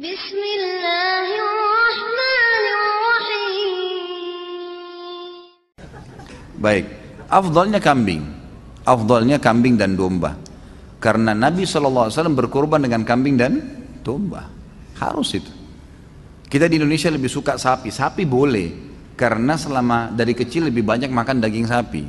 Bismillahirrahmanirrahim. Baik, afdalnya kambing dan domba. Karena Nabi SAW berkorban dengan kambing dan domba. Harus itu. Kita di Indonesia lebih suka sapi. Sapi boleh, karena selama dari kecil lebih banyak makan daging sapi.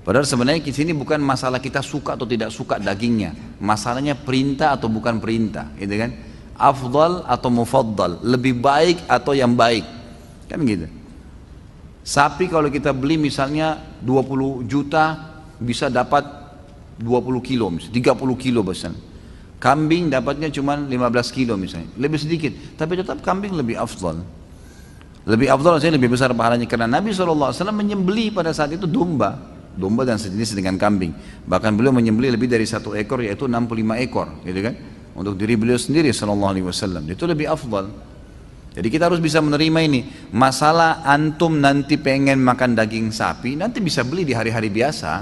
Padahal sebenarnya di sini bukan masalah kita suka atau tidak suka dagingnya. Masalahnya perintah atau bukan perintah, gitu kan? Afdal atau mufaddal, lebih baik atau yang baik, kan gitu. Sapi kalau kita beli misalnya 20 juta bisa dapat 20 kilo misalnya, 30 kilo misalnya. Kambing dapatnya cuma 15 kilo misalnya, lebih sedikit, tapi tetap kambing lebih afdal. Lebih afdal artinya lebih besar pahalanya, karena Nabi SAW menyembelih pada saat itu domba dan sejenis dengan kambing. Bahkan beliau menyembelih lebih dari 1 ekor, yaitu 65 ekor, gitu kan, untuk diri beliau sendiri SAW. Itu lebih afdal. Jadi kita harus bisa menerima ini. Masalah antum nanti pengen makan daging sapi, nanti bisa beli di hari-hari biasa,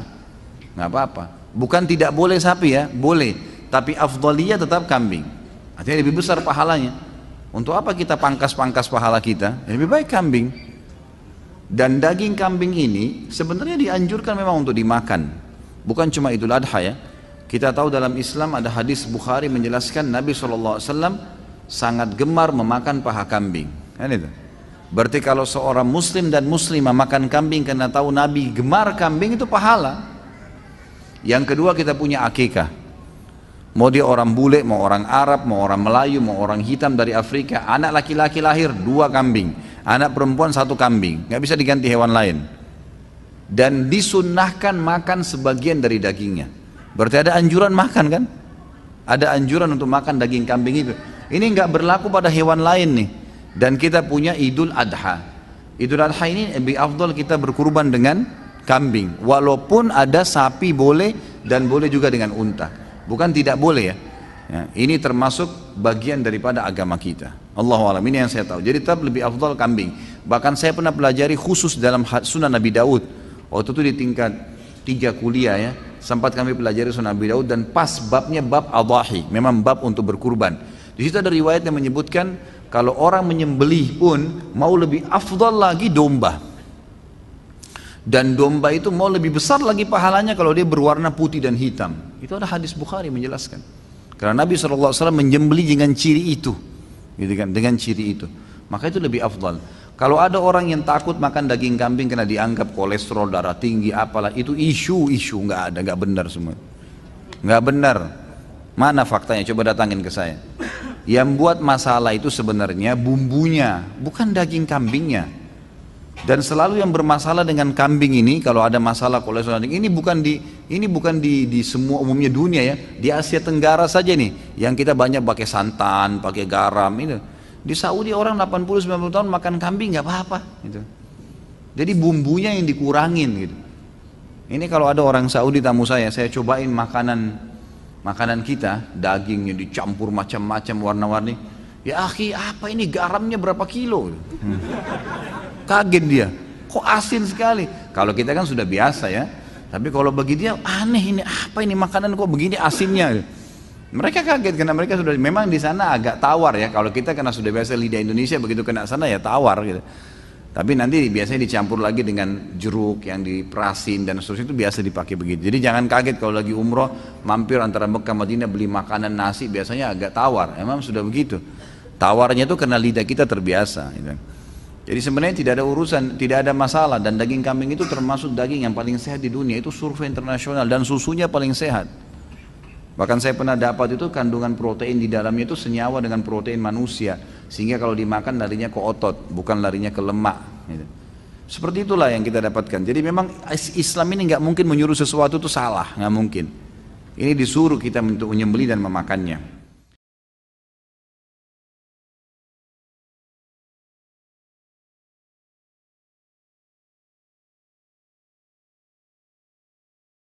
nggak apa-apa. Bukan tidak boleh sapi ya, boleh, tapi afdaliyah tetap kambing. Artinya lebih besar pahalanya. Untuk apa kita pangkas-pangkas pahala kita? Lebih baik kambing. Dan daging kambing ini sebenarnya dianjurkan memang untuk dimakan. Bukan cuma Idul Adha ya. Kita tahu dalam Islam ada hadis Bukhari menjelaskan Nabi SAW sangat gemar memakan paha kambing. Kan itu. Berarti kalau seorang muslim dan muslimah makan kambing karena tahu Nabi gemar kambing, itu pahala. Yang kedua, kita punya akikah. Mau dia orang bule, mau orang Arab, mau orang Melayu, mau orang hitam dari Afrika, anak laki-laki lahir 2 kambing, anak perempuan 1 kambing, nggak bisa diganti hewan lain. Dan disunnahkan makan sebagian dari dagingnya. Berarti ada anjuran makan kan? Ada anjuran untuk makan daging kambing itu. Ini nggak berlaku pada hewan lain nih. Dan kita punya Idul Adha. Idul Adha ini lebih afdal kita berkurban dengan kambing, walaupun ada sapi boleh dan boleh juga dengan unta, bukan tidak boleh ya. Ini termasuk bagian daripada agama kita. Allahu a'lam, ini yang saya tahu. Jadi tetap lebih afdal kambing. Bahkan saya pernah pelajari khusus dalam Sunan Nabi Daud. Waktu itu di tingkat 3 kuliah ya, sempat kami pelajari Sunan Nabi Daud, dan pas babnya bab adhahi, memang bab untuk berkurban. Di situ ada riwayat yang menyebutkan kalau orang menyembelih pun mau lebih afdal lagi domba. Dan domba itu mau lebih besar lagi pahalanya kalau dia berwarna putih dan hitam. Itu ada hadis Bukhari menjelaskan. Karena Nabi SAW menyembelih dengan ciri itu, gitu kan, dengan ciri itu. Maka itu lebih afdal. Kalau ada orang yang takut makan daging kambing karena dianggap kolesterol, darah tinggi, apalah, itu isu nggak ada, nggak benar semua. Nggak benar. Mana faktanya? Coba datangin ke saya. Yang buat masalah itu sebenarnya bumbunya, bukan daging kambingnya. Dan selalu yang bermasalah dengan kambing ini, kalau ada masalah kolesterol, ini bukan di semua umumnya dunia ya, di Asia Tenggara saja nih, yang kita banyak pakai santan, pakai garam ini. Di Saudi orang 80-90 tahun makan kambing nggak apa-apa gitu. Jadi bumbunya yang dikurangin gitu. Ini kalau ada orang Saudi tamu saya cobain makanan kita, dagingnya dicampur macam-macam warna-warni. Ya akhi, apa ini garamnya berapa kilo? Kaget dia, kok asin sekali. Kalau kita kan sudah biasa ya, tapi kalau bagi dia aneh, ini apa ini makanan kok begini asinnya. Mereka kaget karena mereka sudah, memang di sana agak tawar ya. Kalau kita karena sudah biasa lidah Indonesia, begitu kena sana ya tawar gitu. Tapi nanti biasanya dicampur lagi dengan jeruk yang diperasin dan seterusnya, itu biasa dipakai begitu. Jadi jangan kaget kalau lagi umroh mampir antara Mekah Madinah beli makanan nasi, biasanya agak tawar. Emang sudah begitu. Tawarnya itu karena lidah kita terbiasa gitu. Jadi sebenarnya tidak ada urusan, tidak ada masalah, dan daging kambing itu termasuk daging yang paling sehat di dunia, itu survei internasional, dan susunya paling sehat. Bahkan saya pernah dapat itu kandungan protein di dalamnya itu senyawa dengan protein manusia, sehingga kalau dimakan larinya ke otot, bukan larinya ke lemak. Gitu. Seperti itulah yang kita dapatkan. Jadi memang Islam ini nggak mungkin menyuruh sesuatu itu salah, nggak mungkin. Ini disuruh kita untuk menyembelih dan memakannya.